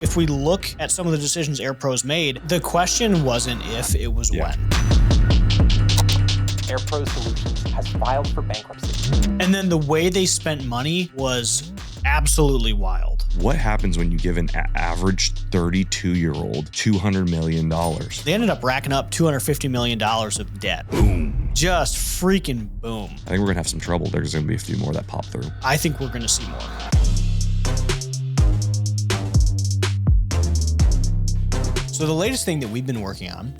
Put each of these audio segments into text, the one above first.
If we look at some of the decisions AirPro's made, the question wasn't if, it was when. AirPro Solutions has filed for bankruptcy. And then the way they spent money was absolutely wild. What happens when you give an average 32-year-old $200 million? They ended up racking up $250 million of debt. Boom. Just freaking boom. I think we're going to have some trouble. There's going to be a few more that pop through. I think we're going to see more. So the latest thing that we've been working on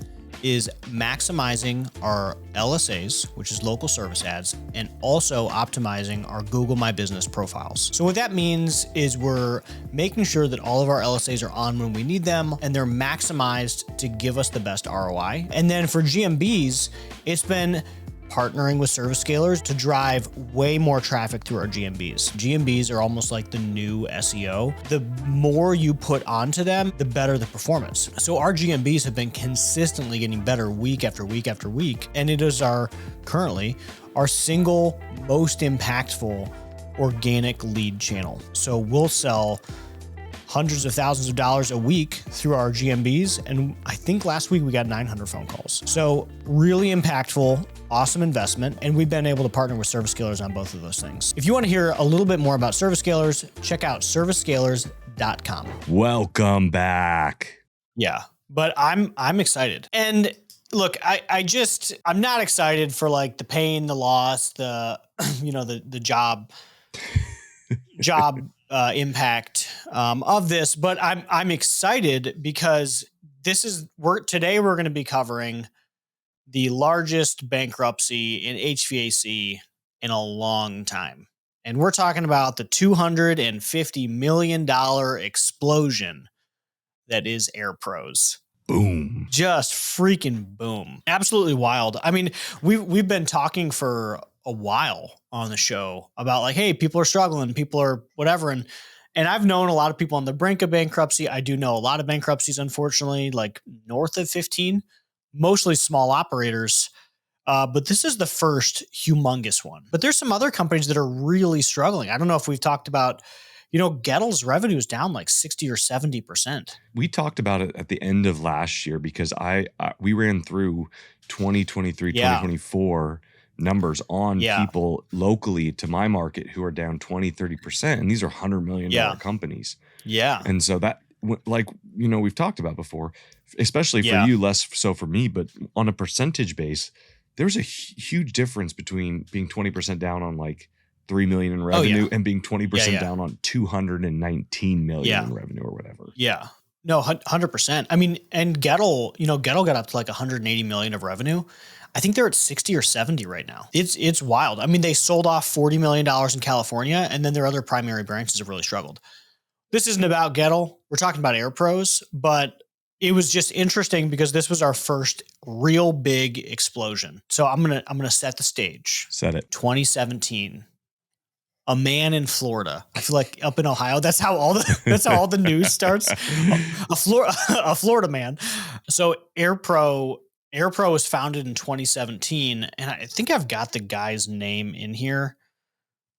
is maximizing our LSAs, which is local service ads, and also optimizing our Google My Business profiles. So what that means is we're making sure that all of our LSAs are on when we need them and they're maximized to give us the best ROI. And then for GMBs, it's been partnering with service scalers to drive way more traffic through our GMBs. GMBs are almost like the new SEO. The more you put onto them, the better the performance. So our GMBs have been consistently getting better week after week after week. And it is currently our single most impactful organic lead channel. So we'll sell hundreds of thousands of dollars a week through our GMBs. And I think last week we got 900 phone calls. So really impactful, awesome investment. And we've been able to partner with service scalers on both of those things. If you want to hear a little bit more about service scalers, check out servicescalers.com. Welcome back. Yeah, but I'm excited. And look, I'm not excited for like the pain, the loss, the job impact of this, but I'm excited because today we're going to be covering the largest bankruptcy in HVAC in a long time. And we're talking about the $250 million explosion that is AirPro's. Boom. Just freaking boom. Absolutely wild. I mean, we've been talking for a while on the show about like, hey, people are struggling, people are whatever. And I've known a lot of people on the brink of bankruptcy. I do know a lot of bankruptcies, unfortunately, like north of 15, mostly small operators. But this is the first humongous one. But there's some other companies that are really struggling. I don't know if we've talked about, Gettl's revenue is down like 60 or 70%. We talked about it at the end of last year because we ran through 2023, 2024 numbers on people locally to my market who are down 20, 30%. And these are $100 million companies. Yeah. And so that, we've talked about before, especially for you, less so for me, but on a percentage base, there's a huge difference between being 20% down on like 3 million in revenue and being 20% down on 219 million in revenue or whatever. Yeah. No, 100%. I mean, and Gettle got up to like 180 million of revenue. I think they're at 60 or 70 right now. It's wild. I mean, they sold off $40 million in California, and then their other primary branches have really struggled. This isn't about Gettle. We're talking about AirPro's, but it was just interesting because this was our first real big explosion. So I'm gonna set the stage. Set it. 2017. A man in Florida. I feel like up in Ohio, that's how all the news starts. A Florida man. So AirPro was founded in 2017, and I think I've got the guy's name in here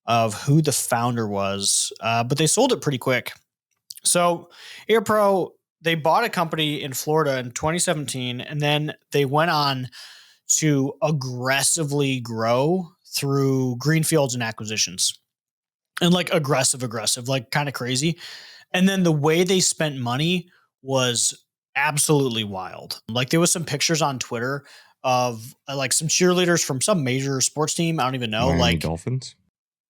of who the founder was, but they sold it pretty quick. So AirPro, they bought a company in Florida in 2017, and then they went on to aggressively grow through greenfields and acquisitions. And like aggressive, like kind of crazy. And then the way they spent money was absolutely wild. Like there was some pictures on Twitter of like some cheerleaders from some major sports team. I don't even know.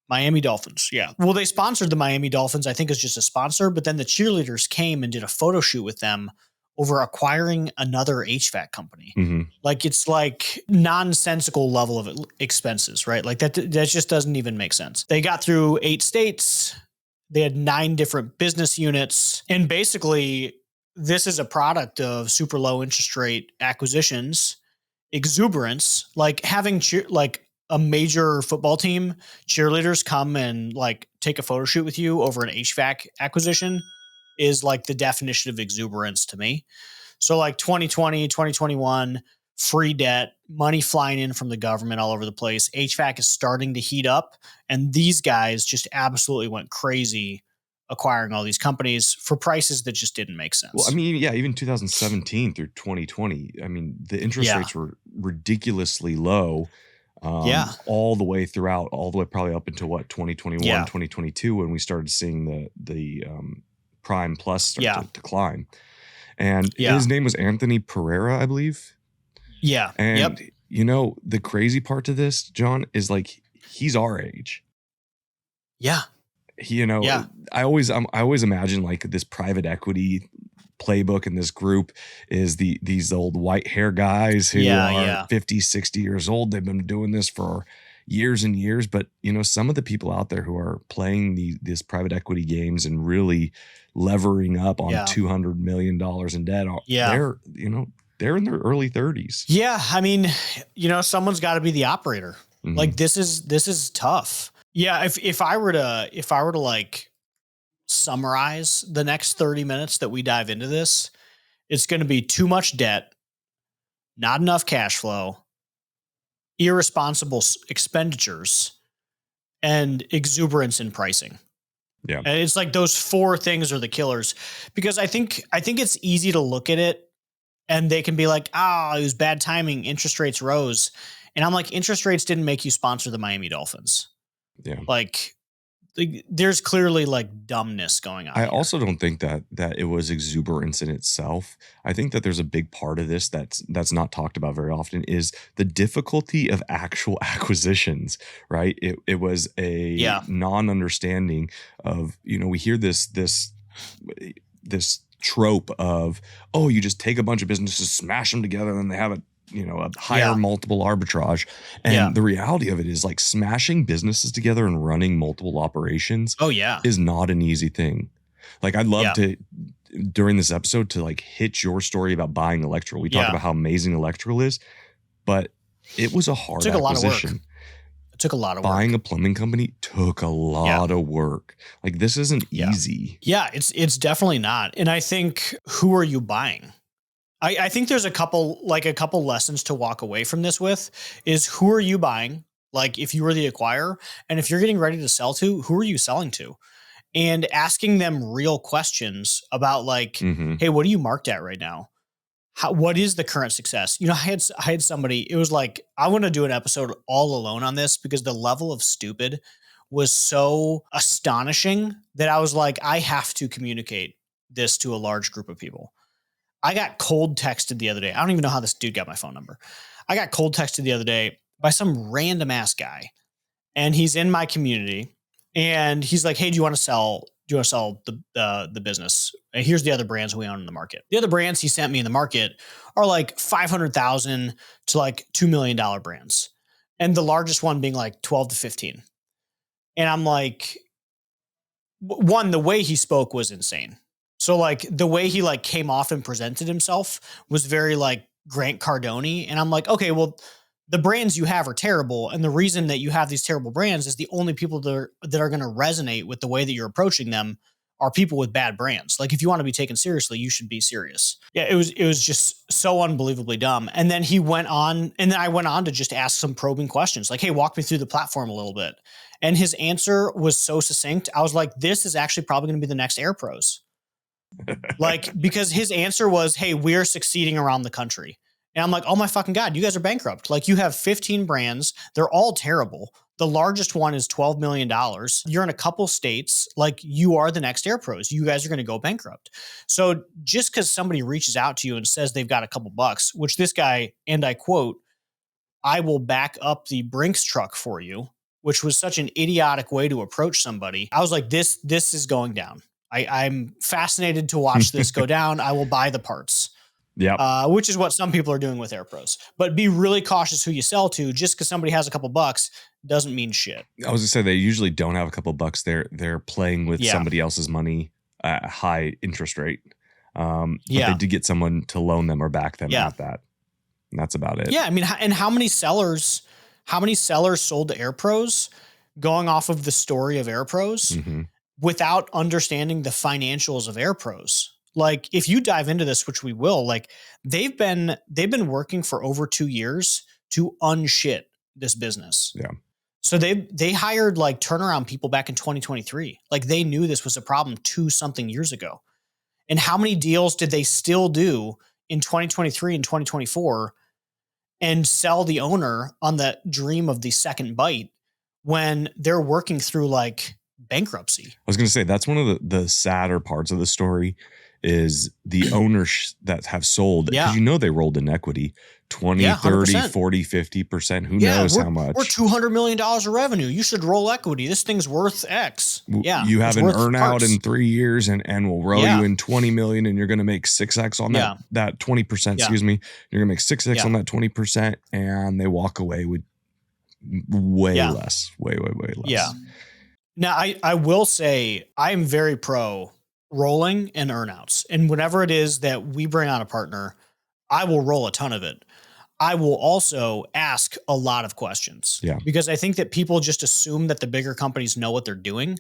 Miami Dolphins. Yeah. Well, they sponsored the Miami Dolphins, I think, as just a sponsor, but then the cheerleaders came and did a photo shoot with them over acquiring another HVAC company. Mm-hmm. Like it's like nonsensical level of expenses, right? Like that just doesn't even make sense. They got through 8 states. They had 9 different business units. And basically this is a product of super low interest rate acquisitions, exuberance, like having like a major football team, cheerleaders come and like take a photo shoot with you over an HVAC acquisition is like the definition of exuberance to me. So like 2020, 2021, free debt, money flying in from the government all over the place. HVAC is starting to heat up, and these guys just absolutely went crazy acquiring all these companies for prices that just didn't make sense. Well, I mean, yeah, even 2017 through 2020, I mean, the interest rates were ridiculously low. All the way throughout, all the way probably up until 2021, 2022, when we started seeing the prime plus start to climb. And his name was Anthony Pereira, I believe. Yeah. And the crazy part to this, John, is like he's our age. Yeah. I always imagine like this private equity playbook in this group is these old white hair guys who are 50, 60 years old. They've been doing this for years and years. But, some of the people out there who are playing this private equity games and really levering up on $200 million in debt, they're in their early 30s. Yeah. I mean, someone's got to be the operator. Mm-hmm. Like this is tough. Yeah. If I were to like summarize the next 30 minutes that we dive into this, it's going to be too much debt, not enough cash flow, irresponsible expenditures, and exuberance in pricing. Yeah. And it's like those four things are the killers, because I think it's easy to look at it and they can be like, it was bad timing. Interest rates rose. And I'm like, interest rates didn't make you sponsor the Miami Dolphins. Yeah. Like there's clearly like dumbness going on. I also don't think that it was exuberance in itself. I think that there's a big part of this that's not talked about very often is the difficulty of actual acquisitions, right? It was a non-understanding of, we hear this trope of, you just take a bunch of businesses, smash them together, and then they have a higher multiple arbitrage. And the reality of it is like smashing businesses together and running multiple operations is not an easy thing. Like I'd love to, during this episode, to like hit your story about buying Electrical. We talk about how amazing Electrical is, but it was a hard acquisition. It took a lot of work. Buying a plumbing company took a lot of work. Like this isn't easy. Yeah, it's definitely not. And I think, who are you buying? I think there's a couple lessons to walk away from this with is, who are you buying? Like if you were the acquirer, and if you're getting ready to sell to, who are you selling to? And asking them real questions about like, hey, what are you marked at right now? What is the current success? I had somebody, it was like, I want to do an episode all alone on this because the level of stupid was so astonishing that I was like, I have to communicate this to a large group of people. I got cold texted the other day. I don't even know how this dude got my phone number. I got cold texted the other day by some random ass guy, and he's in my community, and he's like, hey, do you want to sell the business? And here's the other brands we own in the market. The other brands he sent me in the market are like $500,000 to like $2 million brands. And the largest one being like 12 to 15. And I'm like, one, the way he spoke was insane. So like the way he like came off and presented himself was very like Grant Cardone. And I'm like, okay, well, the brands you have are terrible. And the reason that you have these terrible brands is the only people that are going to resonate with the way that you're approaching them are people with bad brands. Like if you want to be taken seriously, you should be serious. Yeah, it was just so unbelievably dumb. And then he went on, and then I went on to just ask some probing questions like, hey, walk me through the platform a little bit. And his answer was so succinct. I was like, this is actually probably going to be the next Air Pros. Like, because his answer was, hey, we're succeeding around the country. And I'm like, oh my fucking God, you guys are bankrupt. Like you have 15 brands. They're all terrible. The largest one is $12 million. You're in a couple states. Like you are the next Air Pros. You guys are going to go bankrupt. So just because somebody reaches out to you and says they've got a couple bucks, which this guy, and I quote, I will back up the Brinks truck for you, which was such an idiotic way to approach somebody. I was like, this is going down. I'm fascinated to watch this go down. I will buy the parts. Yeah. Which is what some people are doing with Air Pros. But be really cautious who you sell to. Just because somebody has a couple bucks doesn't mean shit. I was gonna say they usually don't have a couple bucks. They're playing with somebody else's money at a high interest rate. But they did get someone to loan them or back them at that. And that's about it. Yeah, I mean, and how many sellers sold to Air Pros going off of the story of Air Pros without understanding the financials of Air Pros? Like if you dive into this, which we will, like they've been working for over 2 years to unshit this business. Yeah. So they hired like turnaround people back in 2023. Like they knew this was a problem 2-something years ago. And how many deals did they still do in 2023 and 2024 and sell the owner on the dream of the second bite when they're working through like bankruptcy? I was going to say, that's one of the sadder parts of the story is the owners that have sold. Because they rolled in equity 20, 30, 40, 50%. Who knows how much? We're $200 million of revenue. You should roll equity. This thing's worth X. Yeah. You have an earnout in 3 years and we'll roll you in 20 million and you're going to make 6X on that 20%, excuse me. You're going to make 6X on that 20% and they walk away with way less, way less. Yeah. Now I will say I am very pro rolling and earnouts. And whenever it is that we bring on a partner, I will roll a ton of it. I will also ask a lot of questions because I think that people just assume that the bigger companies know what they're doing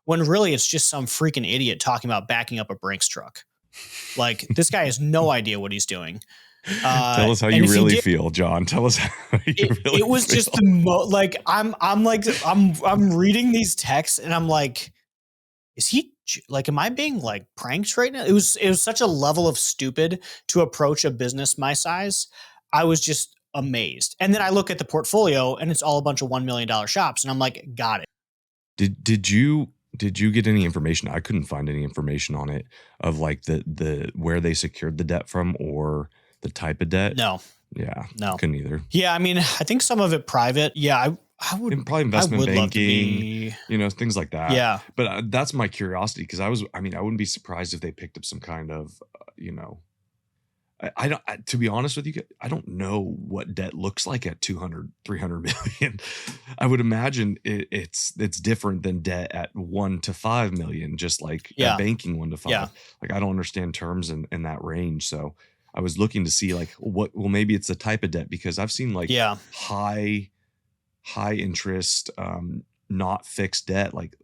when really it's just some freaking idiot talking about backing up a Brinks truck. Like this guy has no idea what he's doing. Tell us how you really feel, John. Tell us how you really feel. It was just like, I'm reading these texts and I'm like, is he like, am I being like pranked right now? It was such a level of stupid to approach a business my size. I was just amazed. And then I look at the portfolio and it's all a bunch of $1 million shops. And I'm like, got it. Did you get any information? I couldn't find any information on it of like the where they secured the debt from or the type of debt. No. Yeah. No. Couldn't either. Yeah. I mean, I think some of it private. Yeah. I would probably investment banking, things like that. Yeah. But that's my curiosity because I wouldn't be surprised if they picked up some kind of, I don't, to be honest with you, I don't know what debt looks like at 200, 300 million. I would imagine it's different than debt at 1 to 5 million, just like banking 1 to 5. Yeah. Like I don't understand terms in that range. So I was looking to see like maybe it's a type of debt because I've seen like high interest, not fixed debt. Like,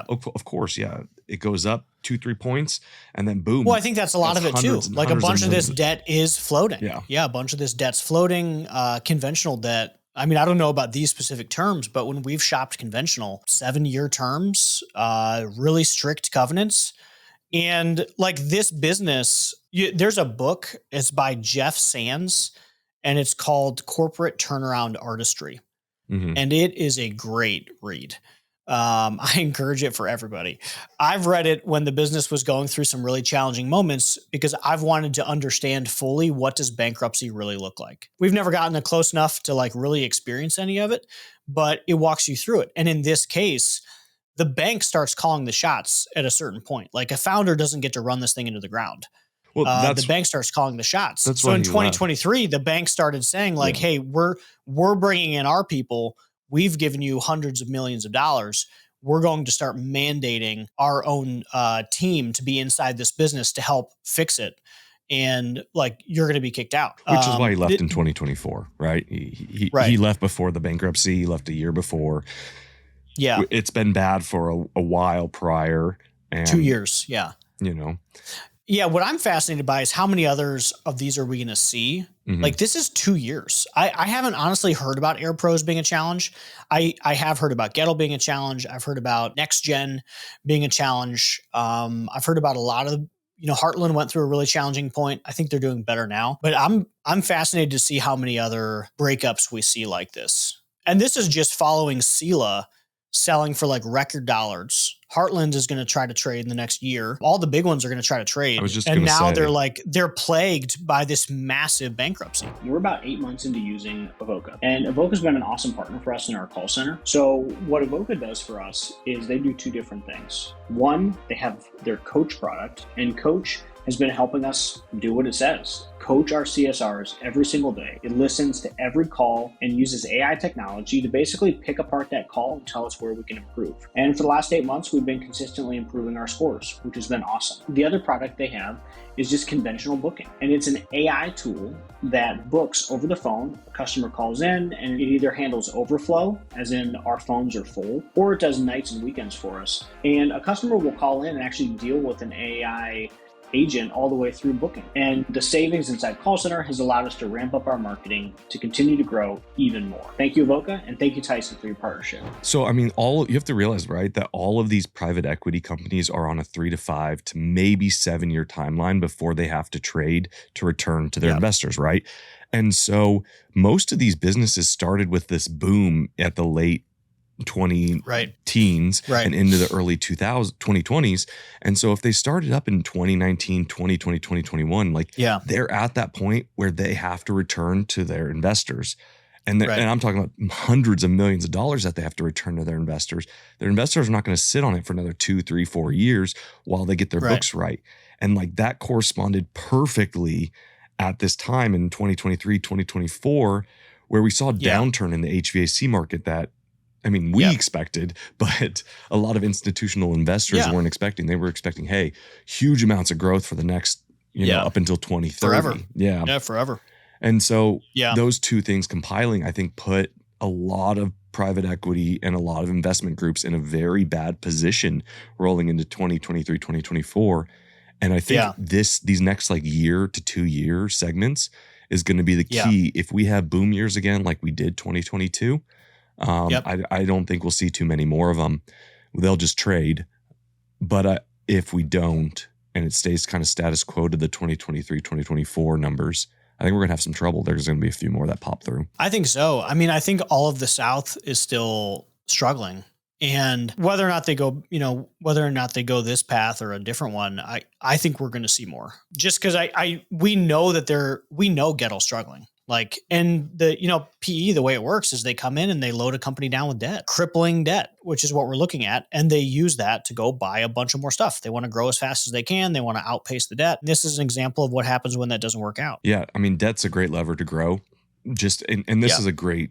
of course. Yeah. It goes up 2-3 points and then boom. Well, I think that's a lot of it too. Like a bunch of this debt is floating. Yeah. A bunch of this debt's floating, conventional debt. I mean, I don't know about these specific terms, but when we've shopped conventional 7-year terms, really strict covenants, and like this business, there's a book, it's by Jeff Sands and it's called Corporate Turnaround Artistry. Mm-hmm. And it is a great read. I encourage it for everybody. I've read it when the business was going through some really challenging moments because I've wanted to understand fully what does bankruptcy really look like. We've never gotten close enough to like really experience any of it, but it walks you through it. And in this case, the bank starts calling the shots at a certain point. Like a founder doesn't get to run this thing into the ground. Well, the bank starts calling the shots. So in 2023, the bank started saying like, hey, we're bringing in our people. We've given you hundreds of millions of dollars. We're going to start mandating our own team to be inside this business to help fix it. And like, you're going to be kicked out. Which is why he left in 2024, right? He left before the bankruptcy. He left a year before. Yeah. It's been bad for a while prior. And, 2 years. Yeah. Yeah, what I'm fascinated by is how many others of these are we going to see? Mm-hmm. Like this is 2 years. I haven't honestly heard about Air Pros being a challenge. I have heard about Gettle being a challenge. I've heard about Next Gen being a challenge. I've heard about a lot of, Heartland went through a really challenging point. I think they're doing better now. But I'm fascinated to see how many other breakups we see like this. And this is just following Sela selling for like record dollars. Heartland is going to try to trade in the next year. All the big ones are going to try to trade. And now they're plagued by this massive bankruptcy. We're about 8 months into using Avoca. And Avoca's been an awesome partner for us in our call center. So what Avoca does for us is they do 2 different things. One, they have their Coach product, and Coach has been helping us do what it says. Coach our CSRs every single day. It listens to every call and uses AI technology to basically pick apart that call and tell us where we can improve. And for the last 8 months, we've been consistently improving our scores, which has been awesome. The other product they have is just conventional booking. And it's an AI tool that books over the phone. A customer calls in and it either handles overflow, as in our phones are full, or it does nights and weekends for us. And a customer will call in and actually deal with an AI agent all the way through booking. And the savings inside call center has allowed us to ramp up our marketing to continue to grow even more. Thank you, Avoca, and thank you, Tyson, for your partnership. So, I mean, you have to realize, right, that all of these private equity companies are on a 3 to 5 to maybe 7-year timeline before they have to trade to return to their investors, right? And so most of these businesses started with this boom at the late 20-teens and into the early 2020s. And so if they started up in 2019, 2020, 2021, they're at that point where they have to return to their investors. And I'm talking about hundreds of millions of dollars that they have to return to their investors. Their investors are not going to sit on it for another 2, 3, 4 years while they get their books right. And that corresponded perfectly at this time in 2023, 2024, where we saw a downturn in the HVAC market that, I mean, we expected, but a lot of institutional investors weren't expecting. They were expecting, hey, huge amounts of growth for the next, up until 2030. Forever. Yeah, forever. And so those two things compiling, I think, put a lot of private equity and a lot of investment groups in a very bad position rolling into 2023, 2024. And I think these next year to 2 year segments is going to be the key. If we have boom years again, like we did 2022, I don't think we'll see too many more of them. They'll just trade. But if we don't, and it stays kind of status quo to the 2023, 2024 numbers, I think we're going to have some trouble. There's going to be a few more that pop through. I think so. I mean, I think all of the South is still struggling. And whether or not they go, go this path or a different one, I think we're going to see more. Just because we know that we know Gettel's struggling. And the, PE, the way it works is they come in and they load a company down with debt, crippling debt, which is what we're looking at. And they use that to go buy a bunch of more stuff. They want to grow as fast as they can. They want to outpace the debt. And this is an example of what happens when that doesn't work out. Yeah. I mean, debt's a great lever to grow. And this is a great,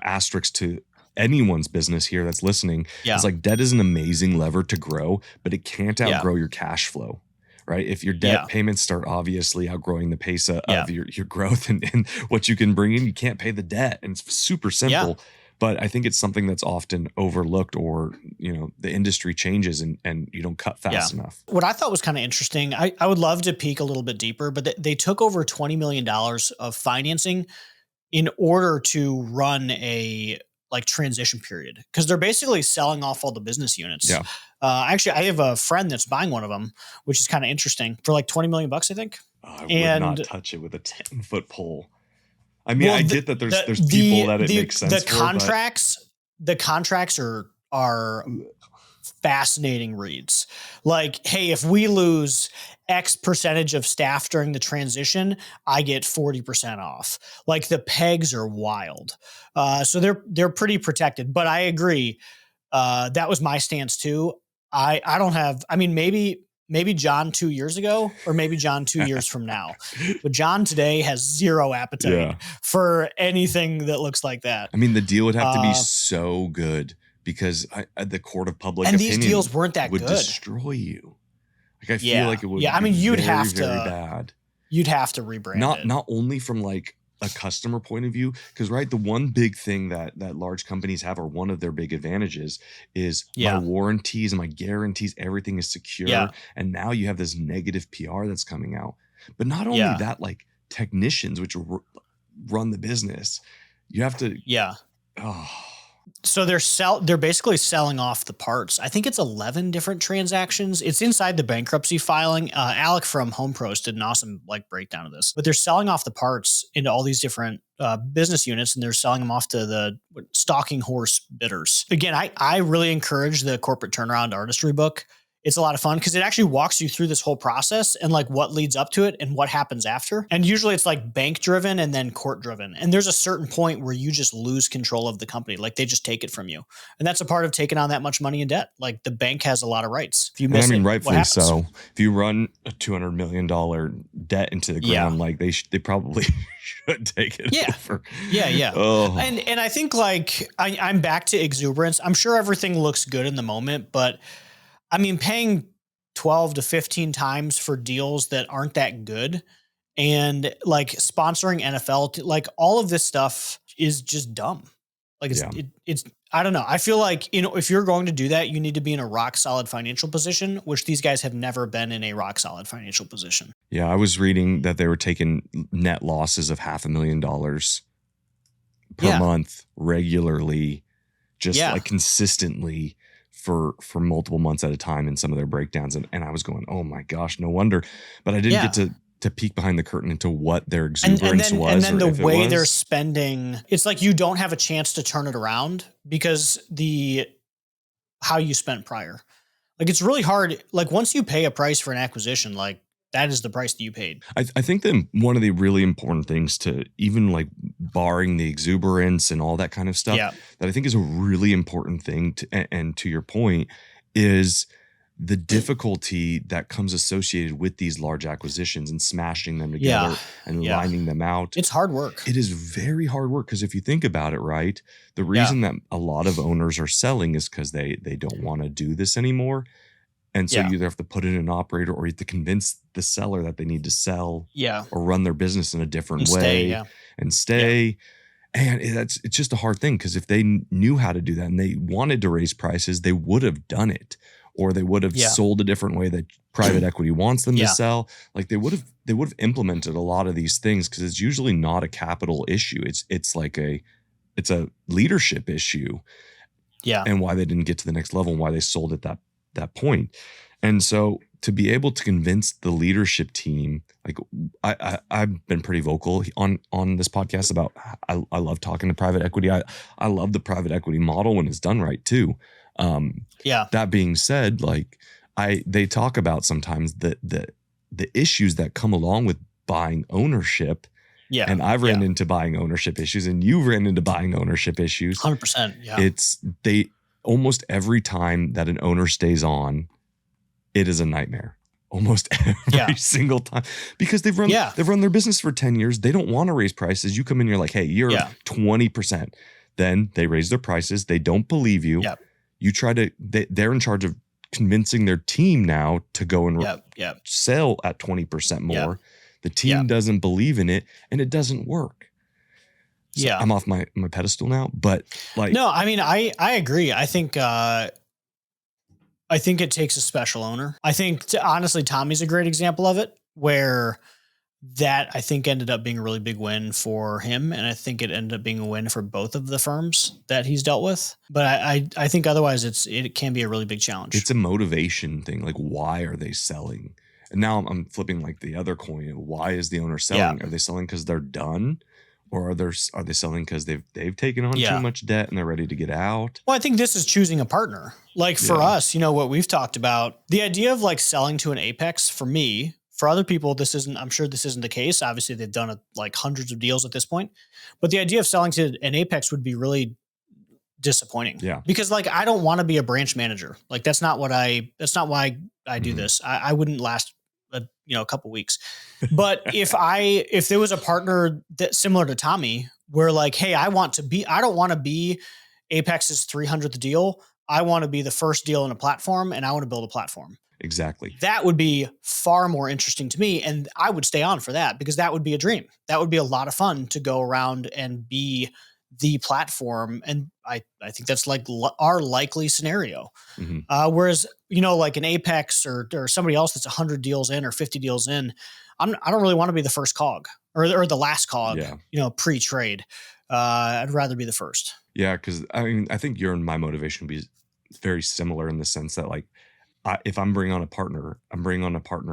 asterisk to anyone's business here that's listening. It's debt is an amazing lever to grow, but it can't outgrow your cash flow. Right. If your debt payments start obviously outgrowing the pace of your growth and what you can bring in, you can't pay the debt. And it's super simple. But I think it's something that's often overlooked or, the industry changes and you don't cut fast enough. What I thought was kind of interesting, I would love to peek a little bit deeper, but they took over $20 million of financing in order to run a transition period, because they're basically selling off all the business units. Actually, I have a friend that's buying one of them, which is kind of interesting for $20 million, I think. I would not touch it with a 10-foot pole. I mean, I get that there's people that it makes sense for. The contracts are fascinating reads. Hey, if we lose X percentage of staff during the transition, I get 40% off. The pegs are wild. So they're pretty protected, but I agree. That was my stance too. I don't have, maybe John 2 years ago, or maybe John 2 years from now, but John today has zero appetite for anything that looks like that. I mean, the deal would have to be so good because the court of public and opinion these deals weren't that would good. Destroy you. I feel like it would. Yeah, you'd very, have to. Very bad. You'd have to rebrand it. Not only from a customer point of view, because the one big thing that large companies have, or one of their big advantages, is my warranties and my guarantees. Everything is secure, and now you have this negative PR that's coming out. But not only that, technicians, which run the business, you have to. So they're basically selling off the parts. I think it's 11 different transactions. It's inside the bankruptcy filing. Alec from Home Pros did an awesome breakdown of this. But they're selling off the parts into all these different business units, and they're selling them off to the stalking horse bidders. Again, I really encourage the Corporate Turnaround Artistry book. It's a lot of fun because it actually walks you through this whole process and what leads up to it and what happens after. And usually it's bank driven and then court driven. And there's a certain point where you just lose control of the company. They just take it from you. And that's a part of taking on that much money in debt. The bank has a lot of rights. If you miss it, rightfully so. If you run a $200 million debt into the ground, they probably should take it over. Oh. And I think I'm back to exuberance. I'm sure everything looks good in the moment, but paying 12 to 15 times for deals that aren't that good, and sponsoring NFL, all of this stuff is just dumb. It's I don't know. I feel like, if you're going to do that, you need to be in a rock solid financial position, which these guys have never been in a rock solid financial position. Yeah. I was reading that they were taking net losses of $500,000 per month regularly, just like consistently for multiple months at a time in some of their breakdowns. And I was going, oh my gosh, no wonder. But I didn't get to peek behind the curtain into what their exuberance was. And then the way they're spending, it's like you don't have a chance to turn it around because how you spent prior. Like it's really hard. Like once you pay a price for an acquisition, like that is the price that you paid. I think that one of the really important things to even like barring the exuberance and all that kind of stuff that I think is a really important thing and to your point is the difficulty that comes associated with these large acquisitions and smashing them together and lining them out. It's hard work. It is very hard work because if you think about it, right, the reason that a lot of owners are selling is because they don't want to do this anymore. And so you either have to put in an operator or you have to convince the seller that they need to sell or run their business in a different way and stay. And it's just a hard thing because if they knew how to do that and they wanted to raise prices, they would have done it. Or they would have sold a different way that private equity wants them to sell. Like they would have implemented a lot of these things because it's usually not a capital issue. It's a leadership issue. Yeah. And why they didn't get to the next level and why they sold at that point. And so to be able to convince the leadership team, like I've been pretty vocal on this podcast about I love talking to private equity. I love the private equity model when it's done right too. That being said, like they talk about sometimes the issues that come along with buying ownership. Yeah. And I've ran into buying ownership issues and you've ran into buying ownership issues. 100%. Yeah. Almost every time that an owner stays on, it is a nightmare. Almost every single time because they've run their business for 10 years. They don't want to raise prices. You come in, you're like, hey, you're 20%. Then they raise their prices. They don't believe you. Yep. You try to, they're in charge of convincing their team now to go and sell at 20% more. Yep. The team doesn't believe in it and it doesn't work. So I'm off my pedestal now, but like, no, I mean, I agree. I think it takes a special owner. I think honestly, Tommy's a great example of it where that I think ended up being a really big win for him. And I think it ended up being a win for both of the firms that he's dealt with. But I think otherwise it can be a really big challenge. It's a motivation thing. Like, why are they selling? And now I'm flipping like the other coin. Why is the owner selling? Are they selling because they're done? Or are they selling because they've taken on too much debt and they're ready to get out? Well, I think this is choosing a partner. Like for us, what we've talked about, the idea of like selling to an apex for me, for other people, I'm sure this isn't the case. Obviously they've done like hundreds of deals at this point, but the idea of selling to an apex would be really disappointing. Yeah. Because like, I don't want to be a branch manager. Like that's not why I do this. I wouldn't last a couple weeks. But if there was a partner that similar to Tommy, where like, hey, I don't want to be Apex's 300th deal. I want to be the first deal in a platform and I want to build a platform. Exactly. That would be far more interesting to me. And I would stay on for that because that would be a dream. That would be a lot of fun to go around and be the platform. And I think that's like our likely scenario. Mm-hmm. Whereas, like an Apex or somebody else that's 100 deals in or 50 deals in, I don't really want to be the first cog or the last cog, pre-trade. I'd rather be the first. Yeah. Cause I think your and my motivation would be very similar in the sense that like, if I'm bringing on a partner,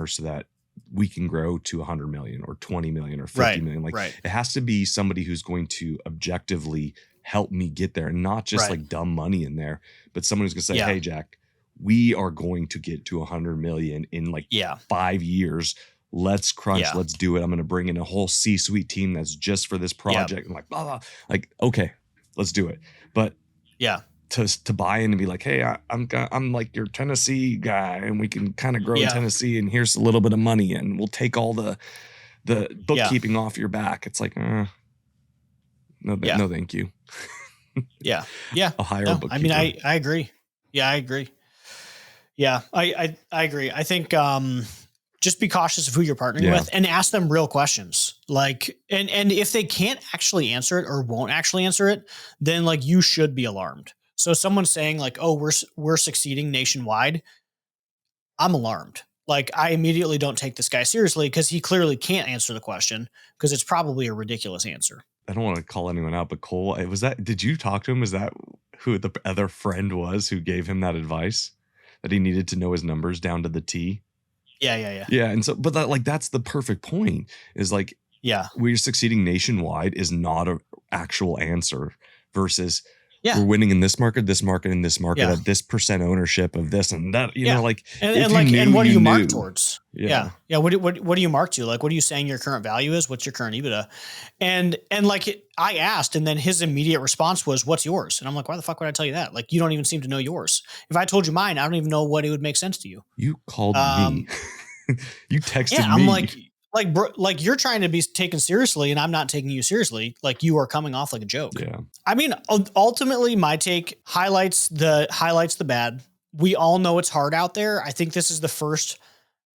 so that we can grow to 100 million or 20 million or 50 million. Like it has to be somebody who's going to objectively help me get there and not just like dumb money in there, but someone who's going to say, hey, Jack, we are going to get to 100 million in like 5 years. Let's crunch. Let's do it. I'm going to bring in a whole C-suite team that's just for this project. And like, blah, blah. Like, okay, let's do it. But to buy in and be like, hey, I'm like your Tennessee guy and we can kind of grow in Tennessee and here's a little bit of money and we'll take all the bookkeeping off your back. It's like, no, thank you. Yeah. I'll hire a bookkeeper. I mean, I agree. Yeah, I agree. Yeah, I agree. I think just be cautious of who you're partnering with and ask them real questions. Like, and if they can't actually answer it or won't actually answer it, then like you should be alarmed. So someone's saying like, oh, we're succeeding nationwide. I'm alarmed. Like I immediately don't take this guy seriously because he clearly can't answer the question because it's probably a ridiculous answer. I don't want to call anyone out, but Cole, did you talk to him? Is that who the other friend was who gave him that advice that he needed to know his numbers down to the T? Yeah. Yeah. And so, but that's the perfect point is like, yeah, we're succeeding nationwide is not an actual answer versus we're winning in this market, and this market at this percent ownership of this and that, you know, like, and what do you mark towards? Yeah. What do you mark to? Like, what are you saying your current value is? What's your current EBITDA? And like I asked, and then his immediate response was, what's yours? And I'm like, why the fuck would I tell you that? Like, you don't even seem to know yours. If I told you mine, I don't even know what it would make sense to you. You called me. You texted me. I'm like, bro, like you're trying to be taken seriously and I'm not taking you seriously. Like you are coming off like a joke. Yeah. I mean, ultimately my take highlights the bad. We all know it's hard out there. I think this is the first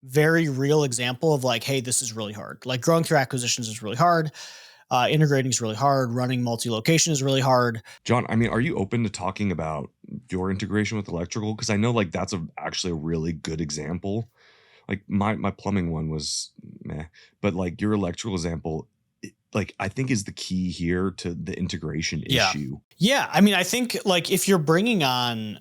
very real example of like, hey, this is really hard. Like growing through acquisitions is really hard. Integrating is really hard. Running multi-location is really hard. John, I mean, are you open to talking about your integration with electrical? Because I know like that's actually a really good example. Like my plumbing one was meh, but like your electrical example, like I think is the key here to the integration issue. Yeah. I mean, I think like if you're bringing on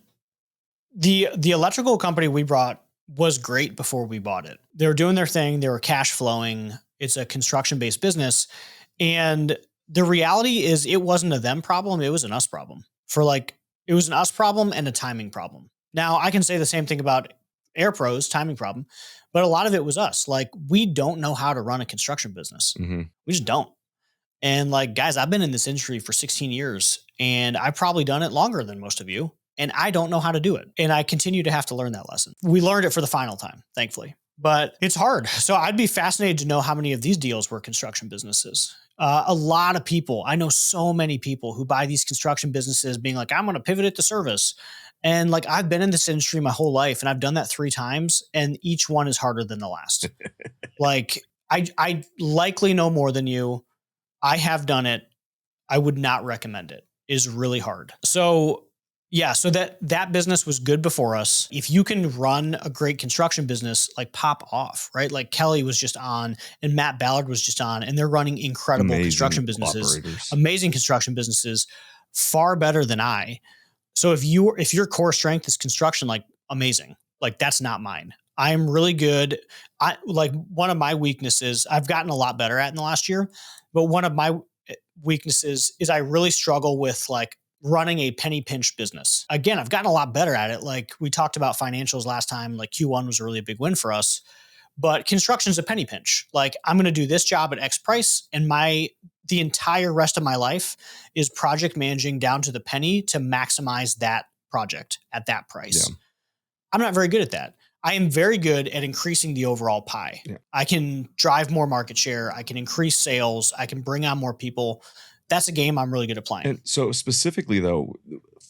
the electrical company we brought was great before we bought it. They were doing their thing. They were cash flowing. It's a construction based business. And the reality is it wasn't a them problem. It was an us problem it was an us problem and a timing problem. Now I can say the same thing about AirPro's timing problem, but a lot of it was us. Like we don't know how to run a construction business. Mm-hmm. We just don't. And like, guys, I've been in this industry for 16 years and I've probably done it longer than most of you. And I don't know how to do it. And I continue to have to learn that lesson. We learned it for the final time, thankfully, but it's hard. So I'd be fascinated to know how many of these deals were construction businesses. A lot of people, I know so many people who buy these construction businesses being like, I'm going to pivot it to service. And like, I've been in this industry my whole life and I've done that 3 times and each one is harder than the last. Like I likely know more than you. I have done it. I would not recommend it. It is really hard. So yeah, so that business was good before us. If you can run a great construction business, like pop off, right? Like Kelly was just on and Matt Ballard was just on and they're running incredible construction businesses, amazing construction businesses, far better than I. So if your core strength is construction, like amazing, like that's not mine. I'm really good. One of my weaknesses I've gotten a lot better at in the last year, but one of my weaknesses is I really struggle with like running a penny pinch business. Again, I've gotten a lot better at it. Like we talked about financials last time, like Q1 was a really big win for us, but construction's a penny pinch. Like I'm going to do this job at X price and the entire rest of my life is project managing down to the penny to maximize that project at that price. Yeah. I'm not very good at that. I am very good at increasing the overall pie. Yeah. I can drive more market share. I can increase sales. I can bring on more people. That's a game I'm really good at playing. And so specifically though,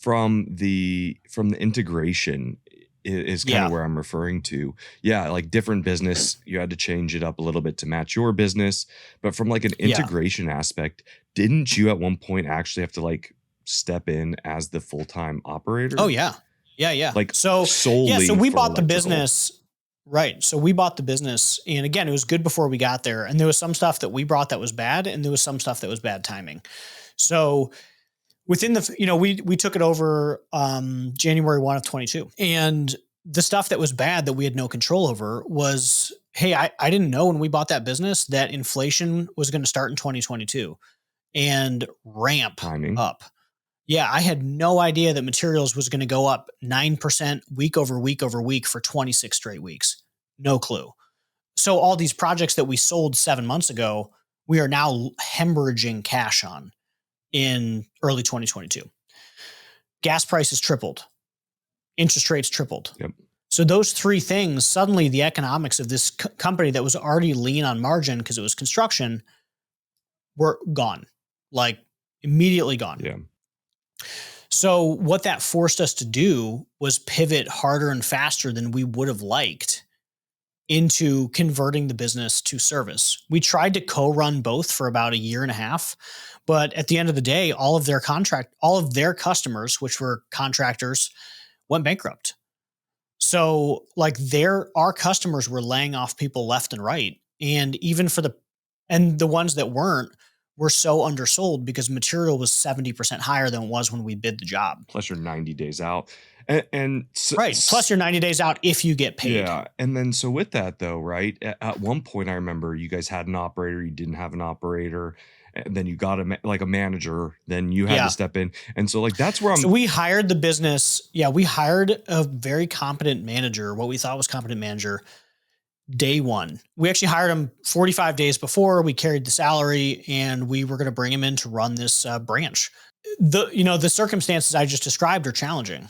from the integration is kind of where I'm referring to. Yeah. Like different business, you had to change it up a little bit to match your business, but from like an integration aspect, didn't you at one point actually have to like step in as the full-time operator? Oh yeah. Yeah. Like so solely. So we bought the business. Right. So we bought the business and again, it was good before we got there. And there was some stuff that we brought that was bad and there was some stuff that was bad timing. So within we took it over January 1 of 22. And the stuff that was bad that we had no control over was, hey, I didn't know when we bought that business that inflation was going to start in 2022 and ramp up. Yeah, I had no idea that materials was going to go up 9% week over week over week for 26 straight weeks. No clue. So all these projects that we sold 7 months ago, we are now hemorrhaging cash on in early 2022. Gas prices tripled. Interest rates tripled. Yep. So those 3 things, suddenly the economics of this company that was already lean on margin because it was construction were gone, like immediately gone. Yeah. So what that forced us to do was pivot harder and faster than we would have liked into converting the business to service. We tried to co-run both for about a year and a half, but at the end of the day, all of their customers, which were contractors, went bankrupt. So like our customers were laying off people left and right. And even the ones that weren't were so undersold because material was 70% higher than it was when we bid the job. Plus you're 90 days out. And so, right. Plus you're 90 days out if you get paid. Yeah. And then so with that though, right, at one point I remember you guys had an operator, you didn't have an operator, and then you got a manager, then you had to step in. And so like that's where So we hired the business. Yeah, we hired a very competent manager, what we thought was competent manager, day one. We actually hired him 45 days before. We carried the salary and we were going to bring him in to run this branch. The circumstances I just described are challenging.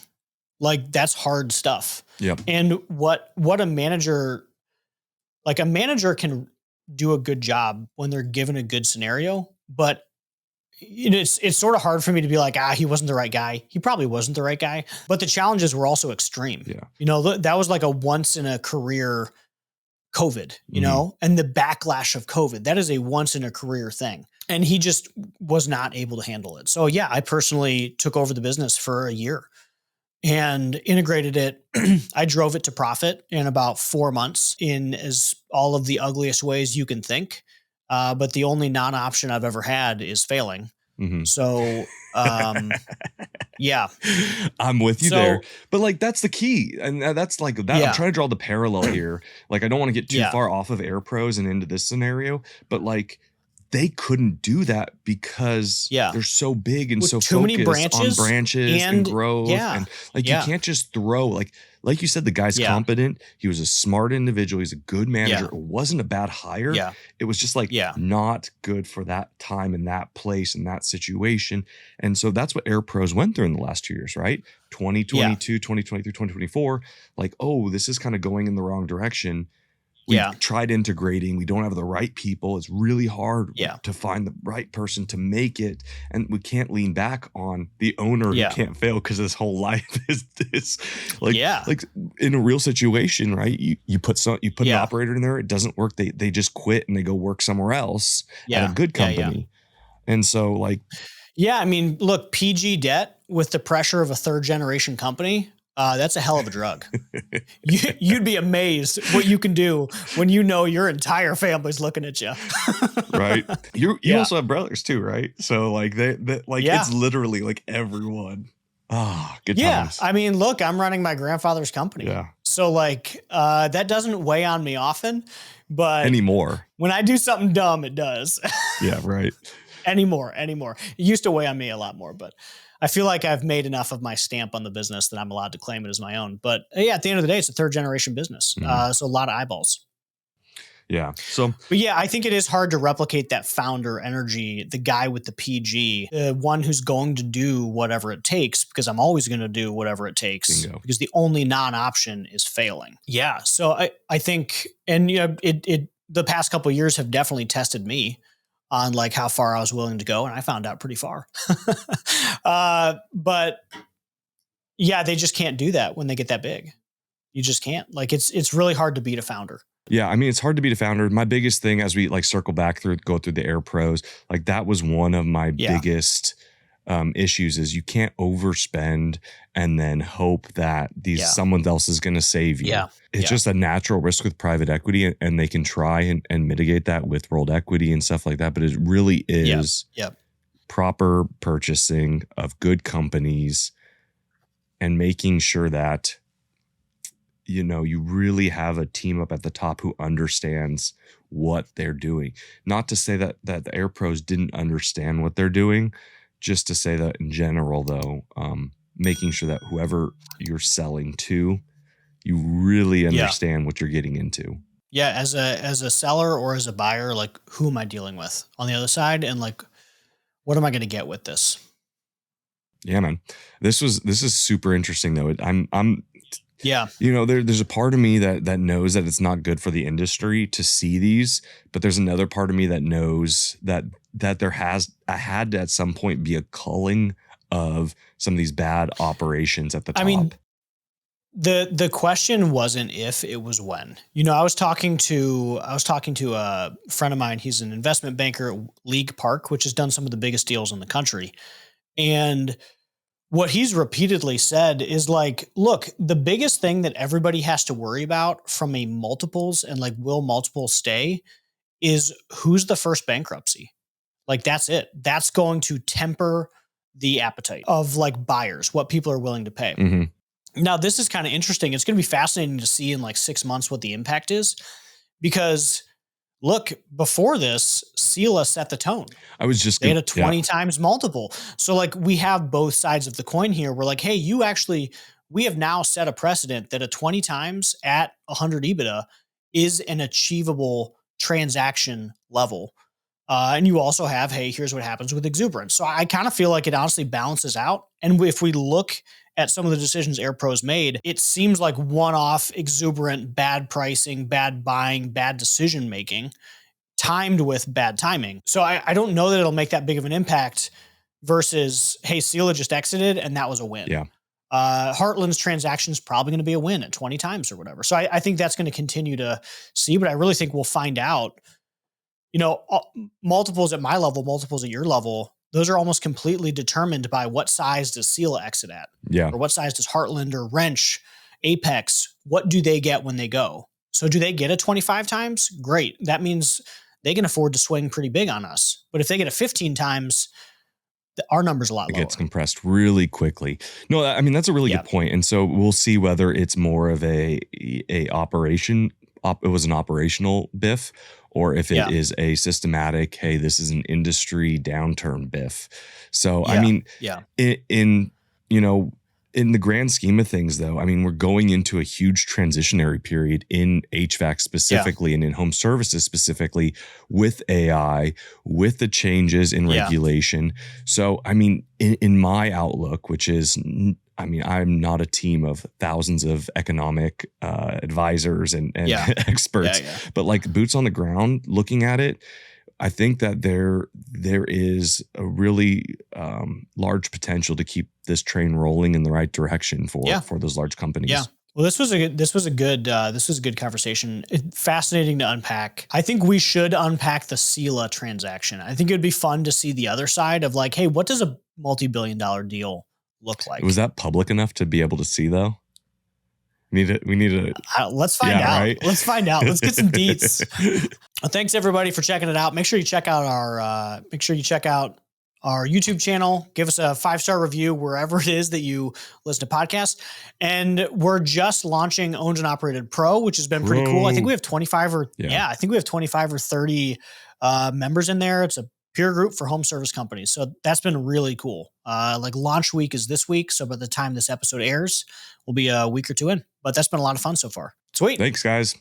Like that's hard stuff. Yep. And what a manager can do a good job when they're given a good scenario, but it's sort of hard for me to be like, he wasn't the right guy. He probably wasn't the right guy, but the challenges were also extreme. Yeah. That was like a once in a career COVID, and the backlash of COVID, that is a once in a career thing. And he just was not able to handle it. So yeah, I personally took over the business for a year and integrated it. I drove it to profit in about 4 months in as all of the ugliest ways you can think. But the only non-option I've ever had is failing. Mm-hmm. So, yeah, I'm with you there, but like, that's the key. And that's like that. I'm trying to draw the parallel here. Like, I don't want to get too far off of Air Pros and into this scenario, but like they couldn't do that because they're so big and so too many focused on branches and growth. Yeah. And like, you can't just throw like you said, the guy's competent. He was a smart individual. He's a good manager. It wasn't a bad hire. Yeah. It was just like not good for that time and that place and that situation. And so that's what Air Pros went through in the last 2 years, right? 2022, 2023, 2024. Like, oh, this is kind of going in the wrong direction. We tried integrating. We don't have the right people. It's really hard to find the right person to make it. And we can't lean back on the owner who can't fail because his whole life is this. Like in a real situation, right? You put an operator in there, it doesn't work. They just quit and they go work somewhere else at a good company. And so like, I mean, look, PG debt with the pressure of a third generation company, that's a hell of a drug. You'd be amazed what you can do when you know your entire family's looking at you. Right. You also have brothers too, right? So like it's literally like everyone. Good times. I mean, look, I'm running my grandfather's company. Yeah. So like that doesn't weigh on me often, but anymore. When I do something dumb, it does. Yeah, right. Anymore. It used to weigh on me a lot more, but I feel like I've made enough of my stamp on the business that I'm allowed to claim it as my own. But at the end of the day, it's a third generation business. So a lot of eyeballs. Yeah. But I think it is hard to replicate that founder energy, the guy with the PG, the one who's going to do whatever it takes, because I'm always going to do whatever it takes. Bingo. Because the only non-option is failing. Yeah. So I think, and the past couple of years have definitely tested me on like how far I was willing to go. And I found out pretty far. But they just can't do that when they get that big. You just can't. Like it's really hard to beat a founder. Yeah, I mean, it's hard to beat a founder. My biggest thing as we like circle back go through the Air Pros, like that was one of my biggest issues is you can't overspend and then hope that someone else is going to save you. Yeah. It's just a natural risk with private equity, and they can try and mitigate that with rolled equity and stuff like that. But it really is proper purchasing of good companies and making sure that you really have a team up at the top who understands what they're doing. Not to say that the Air Pros didn't understand what they're doing, just to say that in general, though, making sure that whoever you're selling to, you really understand what you're getting into. Yeah, as a seller or as a buyer, like who am I dealing with on the other side, and like what am I going to get with this? Yeah, man, this is super interesting though. Yeah. There's a part of me that knows that it's not good for the industry to see these, but there's another part of me that knows that there had to at some point be a culling of some of these bad operations at the top. I mean, The question wasn't if, it was when. I was talking to a friend of mine. He's an investment banker at League Park, which has done some of the biggest deals in the country. And what he's repeatedly said is like, look, the biggest thing that everybody has to worry about from a multiples and like, will multiples stay, is who's the first bankruptcy. Like, that's it. That's going to temper the appetite of like buyers, what people are willing to pay. Mm-hmm. Now, this is kind of interesting. It's going to be fascinating to see in like 6 months what the impact is, because look, before this, Sela set the tone. They had a 20 times multiple. So like, we have both sides of the coin here. We're like, hey, we have now set a precedent that a 20 times at 100 EBITDA is an achievable transaction level. And you also have, hey, here's what happens with exuberance. So I kind of feel like it honestly balances out. And if we look at some of the decisions AirPro's made, it seems like one-off exuberant, bad pricing, bad buying, bad decision-making, timed with bad timing. So I don't know that it'll make that big of an impact versus, hey, Sela just exited and that was a win. Yeah. Heartland's transaction is probably going to be a win at 20 times or whatever. So I think that's going to continue to see, but I really think we'll find out, multiples at my level, multiples at your level, those are almost completely determined by what size does Sela exit at? Yeah. Or what size does Heartland or Wrench, Apex, what do they get when they go? So do they get a 25 times? Great. That means they can afford to swing pretty big on us. But if they get a 15 times, our number's a lot lower. It gets compressed really quickly. No, I mean, that's a really good point. And so we'll see whether it's more of a operation. It was an operational BIF, or if it is a systematic, hey, this is an industry downturn BIF. So, I mean, in the grand scheme of things, though, I mean, we're going into a huge transitionary period in HVAC specifically and in home services specifically, with AI, with the changes in regulation. So, I mean, in my outlook, which is, I mean, I'm not a team of thousands of economic advisors and experts, but like boots on the ground looking at it, I think that there is a really large potential to keep this train rolling in the right direction for those large companies. Yeah. Well, this was a good conversation. Fascinating to unpack. I think we should unpack the Sela transaction. I think it'd be fun to see the other side of like, hey, what does a multi-billion-dollar deal look like? Was that public enough to be able to see though? We need to let's find out. Right? Let's find out. Let's get some deets. Well, thanks everybody for checking it out. Make sure you check out our YouTube channel. Give us a 5-star review wherever it is that you listen to podcasts. And we're just launching Owned and Operated Pro, which has been pretty cool. I think we have 25 or 30 members in there. It's a peer group for home service companies. So that's been really cool. Like launch week is this week. So by the time this episode airs, we'll be a week or two in. But that's been a lot of fun so far. Sweet. Thanks, guys.